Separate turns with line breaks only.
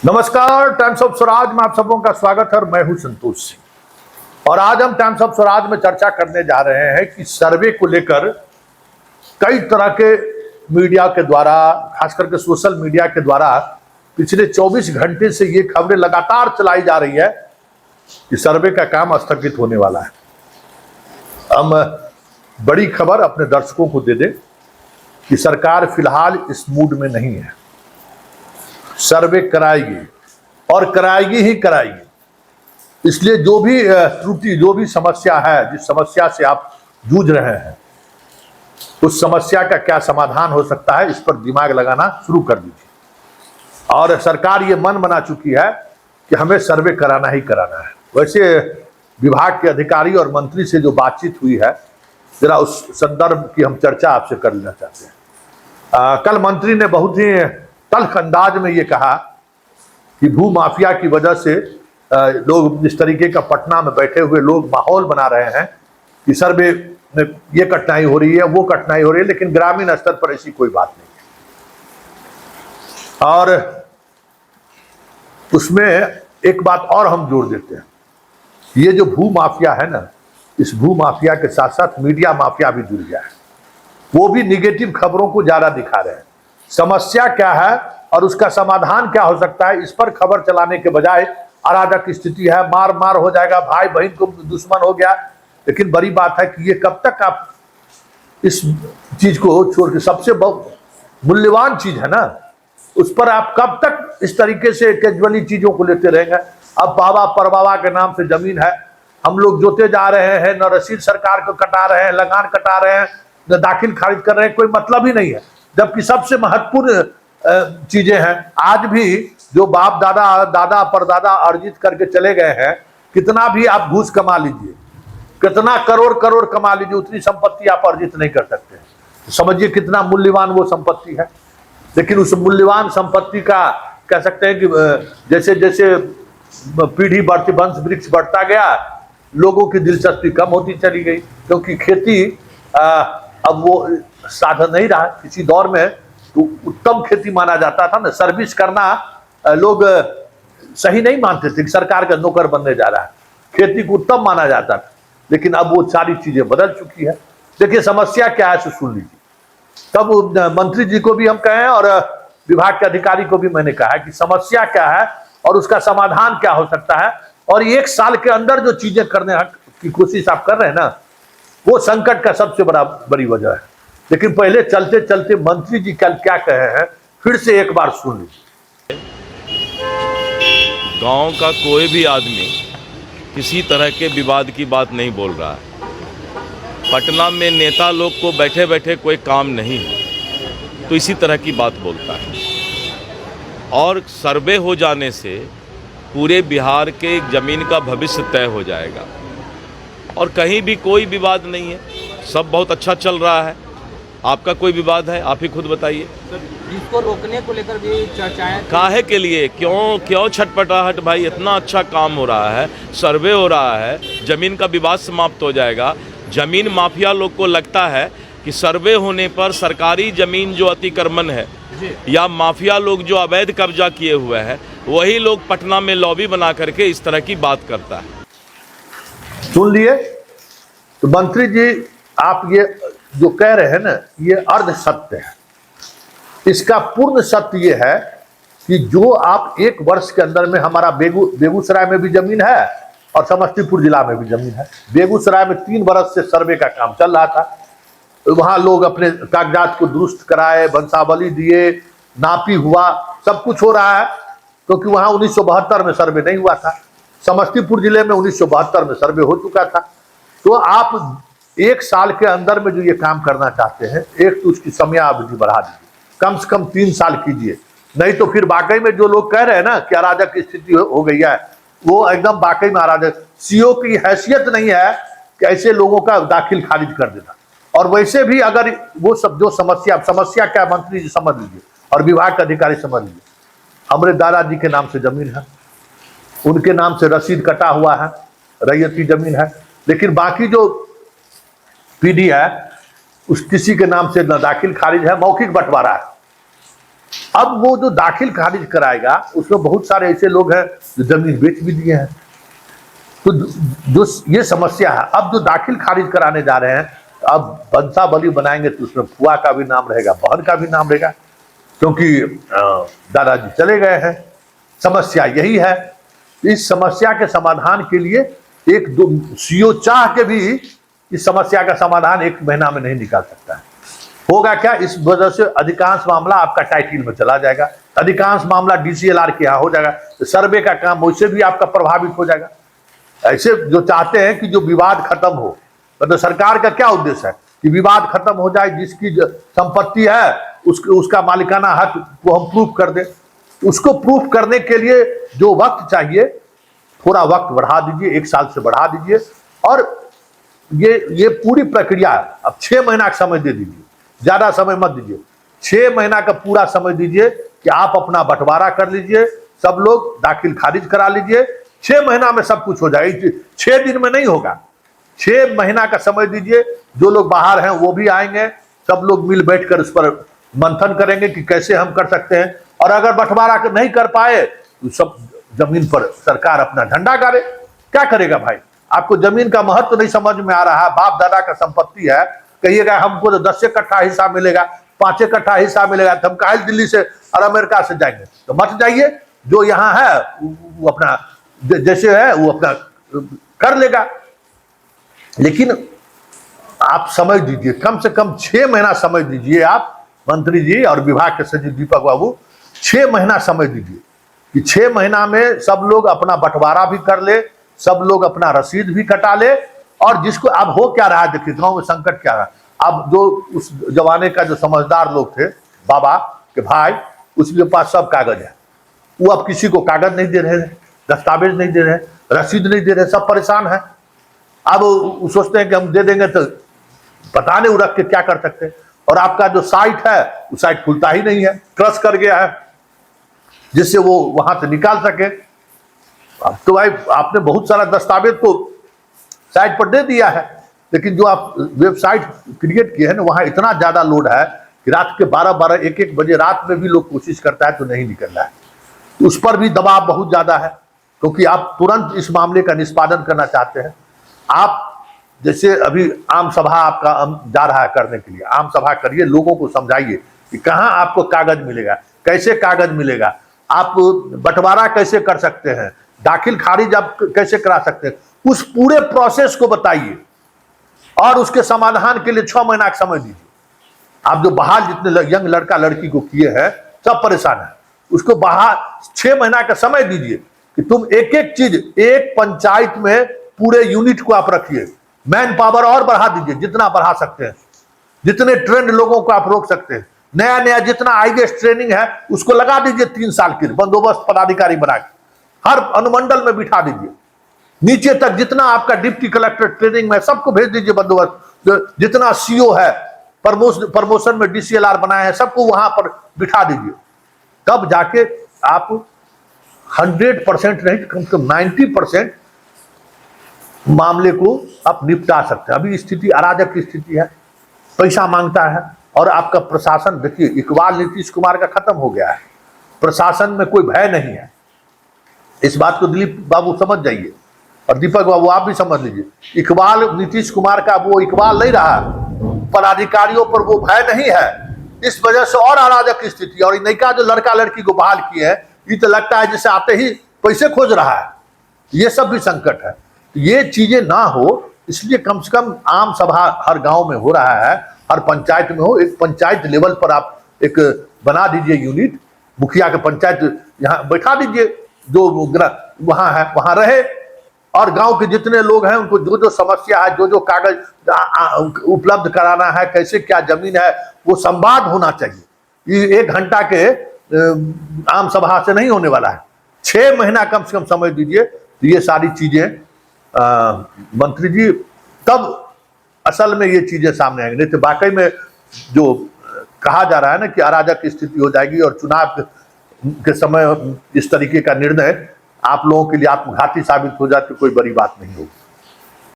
नमस्कार, times of Swaraj में आप सबों का स्वागत है और मैं हूं संतोष सिंह। और आज हम टाइम्स ऑफ स्वराज में चर्चा करने जा रहे हैं कि सर्वे को लेकर कई तरह के मीडिया के द्वारा, खास करके सोशल मीडिया के द्वारा पिछले 24 घंटे से ये खबरें लगातार चलाई जा रही है कि सर्वे का काम स्थगित होने वाला है। हम बड़ी खबर अपने दर्शकों को दे दें कि सरकार फिलहाल इस मूड में नहीं है। सर्वे कराएगी और कराएगी ही कराएगी। इसलिए जो भी त्रुटि, जो भी समस्या है, जिस समस्या से आप जूझ रहे हैं, उस समस्या का क्या समाधान हो सकता है, इस पर दिमाग लगाना शुरू कर दीजिए। और सरकार ये मन बना चुकी है कि हमें सर्वे कराना ही कराना है। वैसे विभाग के अधिकारी और मंत्री से जो बातचीत हुई है, जरा उस संदर्भ की हम चर्चा आपसे कर लेना चाहते हैं। कल मंत्री ने बहुत ही तल्ख अंदाज में ये कहा कि भू माफिया की वजह से लोग जिस तरीके का पटना में बैठे हुए लोग माहौल बना रहे हैं कि सर्वे में ये कठिनाई हो रही है, वो कठिनाई हो रही है, लेकिन ग्रामीण स्तर पर ऐसी कोई बात नहीं है। और उसमें एक बात और हम जोड़ देते हैं, ये जो भू माफिया है ना, इस भू माफिया के साथ साथ मीडिया माफिया भी जुड़ गया है। वो भी निगेटिव खबरों को ज्यादा दिखा रहे हैं। समस्या क्या है और उसका समाधान क्या हो सकता है, इस पर खबर चलाने के बजाय अराजक स्थिति है, मार मार हो जाएगा, भाई बहन को दुश्मन हो गया। लेकिन बड़ी बात है कि ये कब तक आप इस चीज को छोड़ के, सबसे मूल्यवान चीज है ना, उस पर आप कब तक इस तरीके से कैजुअली चीजों को लेते रहेंगे। अब बाबा परबाबा के नाम से जमीन है, हम लोग जोते जा रहे हैं, न रसीद सरकार को कटा रहे हैं, लगान कटा रहे हैं, न दाखिल खारिज कर रहे हैं, कोई मतलब ही नहीं है। जबकि सबसे महत्वपूर्ण चीजें हैं। आज भी जो बाप दादा परदादा अर्जित करके चले गए हैं, कितना भी आप घूस कमा लीजिए, कितना करोड़ कमा लीजिए, उतनी संपत्ति आप अर्जित नहीं कर सकते। तो समझिए कितना मूल्यवान वो संपत्ति है। लेकिन उस मूल्यवान संपत्ति का कह सकते हैं कि जैसे जैसे पीढ़ी बढ़ती, वंश वृक्ष बढ़ता गया, लोगों की दिलचस्पी कम होती चली गई, क्योंकि खेती अब वो साधन नहीं रहा। किसी दौर में तो उत्तम खेती माना जाता था ना, सर्विस करना लोग सही नहीं मानते थे कि सरकार का नौकर बनने जा रहा है, खेती को उत्तम माना जाता था। लेकिन अब वो सारी चीजें बदल चुकी है। देखिए समस्या क्या है, सुन लीजिए। तब मंत्री जी को भी हम कहें और विभाग के अधिकारी को भी मैंने कहा है कि समस्या क्या है और उसका समाधान क्या हो सकता है। और 1 साल के अंदर जो चीजें करने की कोशिश आप कर रहे हैं ना, वो संकट का सबसे बड़ी वजह है। लेकिन पहले चलते चलते मंत्री जी कल क्या कहे हैं, फिर से एक बार सुन लीजिए।
गांव का कोई भी आदमी किसी तरह के विवाद की बात नहीं बोल रहा है। पटना में नेता लोग को बैठे बैठे कोई काम नहीं है तो इसी तरह की बात बोलता है। और सर्वे हो जाने से पूरे बिहार के ज़मीन का भविष्य तय हो जाएगा और कहीं भी कोई विवाद नहीं है, सब बहुत अच्छा चल रहा है। आपका कोई विवाद है, आप ही खुद बताइए।
इसको रोकने को लेकर भी चर्चाएं
काहे के लिए, क्यों छटपटाहट भाई? इतना अच्छा काम हो रहा है, सर्वे हो रहा है, ज़मीन का विवाद समाप्त हो जाएगा। ज़मीन माफिया लोग को लगता है कि सर्वे होने पर सरकारी ज़मीन जो अतिक्रमण है या माफिया लोग जो अवैध कब्जा किए हुए हैं, वही लोग पटना में लॉबी बना करके इस तरह की बात करता है।
सुन लिए? तो मंत्री जी, आप ये जो कह रहे हैं ना, ये अर्ध सत्य है। इसका पूर्ण सत्य ये है कि जो आप 1 वर्ष के अंदर में, हमारा बेगूसराय में भी जमीन है और समस्तीपुर जिला में भी जमीन है। बेगूसराय में 3 वर्ष से सर्वे का काम चल रहा था। वहां लोग अपने कागजात को दुरुस्त कराए, वंशावली दिए, नापी हुआ, सब कुछ हो रहा है, क्योंकि वहां 1972 में सर्वे नहीं हुआ था। समस्तीपुर जिले में 1972 में सर्वे हो चुका था। तो आप 1 साल के अंदर में जो ये काम करना चाहते हैं, एक तो उसकी समयावधि बढ़ा दीजिए, कम से कम 3 साल कीजिए। नहीं तो फिर वाकई में जो लोग कह रहे हैं ना कि अराजक स्थिति हो गई है, वो एकदम वाकई में अराजक। सीओ की हैसियत नहीं है कि ऐसे लोगों का दाखिल खारिज कर देना। और वैसे भी अगर वो सब जो समस्या क्या, मंत्री जी समझ लीजिए और विभाग के अधिकारी समझ लीजिए। हमारे दादाजी के नाम से जमीन है, उनके नाम से रसीद कटा हुआ है, रैयती जमीन है, लेकिन बाकी जो पीडी है उस किसी के नाम से न दाखिल खारिज है, मौखिक बंटवारा है। अब वो जो दाखिल खारिज कराएगा उसमें बहुत सारे ऐसे लोग हैं जो जमीन बेच भी दिए हैं। तो जो ये समस्या है, अब जो दाखिल खारिज कराने जा रहे हैं, अब बंसावली बनाएंगे तो उसमें फुआ का भी नाम रहेगा, बहन का भी नाम रहेगा, क्योंकि दादाजी चले गए हैं। समस्या यही है। इस समस्या के समाधान के लिए एक दो सीओ चाह के भी इस समस्या का समाधान 1 महीना में नहीं निकाल सकता है। होगा क्या, इस वजह से अधिकांश मामला आपका टाइटल में चला जाएगा, अधिकांश मामला DCLR के यहाँ हो जाएगा, तो सर्वे का काम वैसे भी आपका प्रभावित हो जाएगा। ऐसे जो चाहते हैं कि जो विवाद खत्म हो, मतलब सरकार का क्या उद्देश्य है कि विवाद खत्म हो जाए, जिसकी संपत्ति है उसका मालिकाना हक को हम प्रूफ कर दें। उसको प्रूफ करने के लिए जो वक्त चाहिए, थोड़ा वक्त बढ़ा दीजिए, 1 साल से बढ़ा दीजिए, और ये पूरी प्रक्रिया अब 6 महीना का समय दे दीजिए, ज्यादा समय मत दीजिए। 6 महीना का पूरा समय दीजिए कि आप अपना बंटवारा कर लीजिए, सब लोग दाखिल खारिज करा लीजिए। 6 महीना में सब कुछ हो जाएगा, 6 दिन में नहीं होगा। 6 महीना का समय दीजिए, जो लोग बाहर हैं वो भी आएंगे, सब लोग मिल बैठकर उस पर मंथन करेंगे कि कैसे हम कर सकते हैं। और अगर बंटवारा नहीं कर पाए तो सब जमीन पर सरकार अपना झंडा गाड़े। क्या करेगा भाई? आपको जमीन का महत्व नहीं समझ में आ रहा है, बाप दादा का संपत्ति है, कहिएगा हमको तो 10 कट्ठा हिस्सा मिलेगा, 5 कट्ठा हिस्सा मिलेगा, तो हम काहे दिल्ली से और अमेरिका से जाएंगे? तो मत जाइए, जो यहाँ है वो अपना जैसे है वो अपना कर लेगा। लेकिन आप समय दीजिए, कम से कम 6 महीना समय दीजिए आप मंत्री जी और विभाग के सचिव दीपक बाबू, 6 महीना समय दीजिए कि 6 महीना में सब लोग अपना बंटवारा भी कर ले, सब लोग अपना रसीद भी कटा ले। और जिसको अब हो क्या रहा है, देखिए गांव में संकट क्या है। अब जो उस जमाने का जो समझदार लोग थे, बाबा के भाई, उसके पास सब कागज है, वो अब किसी को कागज नहीं दे रहे, दस्तावेज नहीं दे रहे, रसीद नहीं दे रहे, सब परेशान है। अब वो सोचते हैं कि हम दे देंगे तो पता नहीं वो रख के क्या कर सकते हैं। और आपका जो साइट है वो साइट खुलता ही नहीं है, क्रश कर गया है, जिससे वो वहां से निकाल सके। अब तो भाई आपने बहुत सारा दस्तावेज तो साइट पर दे दिया है, लेकिन जो आप वेबसाइट क्रिएट किए हैं ना, वहां इतना ज्यादा लोड है कि रात के 12-12, 1-1 बजे रात में भी लोग कोशिश करता है तो नहीं निकल रहा है। उस पर भी दबाव बहुत ज्यादा है, क्योंकि आप तुरंत इस मामले का निष्पादन करना चाहते हैं। आप जैसे अभी आम सभा आपका जा रहा है करने के लिए, आम सभा करिए, लोगों को समझाइए कि कहाँ आपको कागज मिलेगा, कैसे कागज मिलेगा, आप बंटवारा कैसे कर सकते हैं, दाखिल खारिज आप कैसे करा सकते हैं, उस पूरे प्रोसेस को बताइए और उसके समाधान के लिए 6 महीना का समय दीजिए। आप जो बाहर जितने यंग लड़का लड़की को किए हैं सब परेशान है, उसको बाहर 6 महीना का समय दीजिए कि तुम एक एक चीज, एक पंचायत में पूरे यूनिट को आप रखिए, मैन पावर और बढ़ा दीजिए जितना बढ़ा सकते हैं, जितने ट्रेंड लोगों को आप रोक सकते हैं, नया नया जितना आईएएस ट्रेनिंग है उसको लगा दीजिए 3 साल की बंदोबस्त पदाधिकारी बना के, हर अनुमंडल में बिठा दीजिए, नीचे तक जितना आपका डिप्टी कलेक्टर ट्रेनिंग में सबको भेज दीजिए बंदोबस्त, जितना सीओ है प्रमोशन में DCLR बनाए हैं सबको वहां पर बिठा दीजिए। तब जाके आप 100% नहीं, कम से कम 90% मामले को आप निपटा सकते हैं। अभी स्थिति अराजक की स्थिति है, पैसा मांगता है, और आपका प्रशासन देखिए, इकबाल नीतीश कुमार का खत्म हो गया है, प्रशासन में कोई भय नहीं है। इस बात को दिलीप बाबू समझ जाइए, और दीपक बाबू आप भी समझ लीजिए। इकबाल नीतीश कुमार का वो इकबाल नहीं रहा, पदाधिकारियों पर वो भय नहीं है। इस वजह से और अराजक की स्थिति, और नयिका जो लड़का लड़की को बहाल किए हैं, ये तो लगता है जैसे आते ही पैसे खोज रहा है। ये सब भी संकट है। ये चीजें ना हो, इसलिए कम से कम आम सभा हर गांव में हो रहा है, हर पंचायत में हो। एक पंचायत लेवल पर आप एक बना दीजिए यूनिट, मुखिया के पंचायत यहाँ बैठा दीजिए, जो वहां है वहां रहे, और गांव के जितने लोग हैं उनको जो जो समस्या है, जो जो कागज उपलब्ध कराना है, कैसे क्या जमीन है, वो संवाद होना चाहिए। ये 1 घंटा के आम सभा से नहीं होने वाला है। 6 महीना कम से कम समय दीजिए, तो ये सारी चीजें मंत्री जी, तब असल में ये चीजें सामने आएंगी। नहीं तो वाकई में जो कहा जा रहा है ना कि अराजक की स्थिति हो जाएगी, और चुनाव के समय इस तरीके का निर्णय आप लोगों के लिए आत्मघाती साबित हो जाए तो कोई बड़ी बात नहीं होगी।